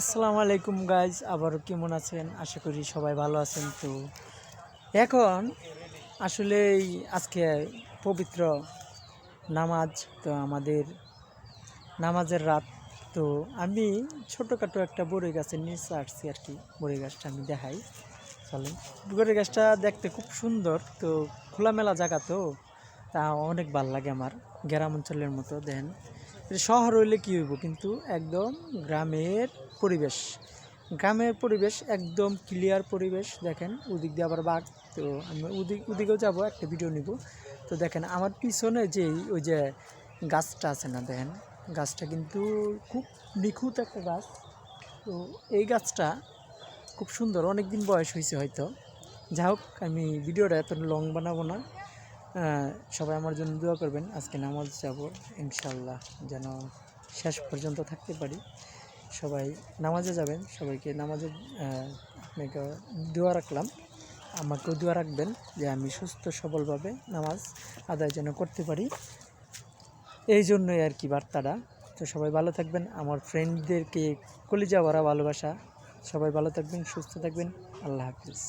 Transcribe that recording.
আসসালামু আলাইকুম গাইজ, আবারও কেমন আছেন? আশা করি সবাই ভালো আছেন। তো এখন আসলে আজকে পবিত্র নামাজ, তো আমাদের নামাজের রাত। তো আমি ছোটোখাটো একটা বড়ই গাছের নিচে আসছি আর কি। বড়ই গাছটা আমি দেখাই, চলেন। বড়ই গাছটা দেখতে খুব সুন্দর, তো খোলামেলা জায়গা, তো তা অনেক ভালো লাগে আমার। গ্রাম অঞ্চলের মতো দেখেন, শহর হইলে কী হইব, কিন্তু একদম গ্রামের পরিবেশ একদম ক্লিয়ার পরিবেশ। দেখেন ওদিক দিয়ে আবার বাঘ, তো আমি ওদিকেও যাবো, একটা ভিডিও নিব। তো দেখেন আমার পিছনে ওই যে গাছটা আছে না, দেখেন গাছটা কিন্তু খুব নিখুঁত একটা গাছ। তো এই গাছটা খুব সুন্দর, অনেক দিন বয়স হয়েছে হয়তো। যাই হোক, আমি ভিডিওটা এত লং বানাবো না। সবাই আমার জন্য দোয়া করবেন। আজকে নামাজ যাব ইনশাল্লাহ, যেন শেষ পর্যন্ত থাকতে পারি। সবাই নামাজে যাবেন, সবাইকে নামাজে আপনাকে দোয়া রাখলাম, আমাকেও দোয়া রাখবেন যে আমি সুস্থ সবলভাবে নামাজ আদায় যেন করতে পারি। এই জন্যই আর কি বার্তাটা। তো সবাই ভালো থাকবেন, আমার ফ্রেন্ডদেরকে কলিজা ভরা ভালোবাসা। সবাই ভালো থাকবেন, সুস্থ থাকবেন। আল্লাহ হাফিজ।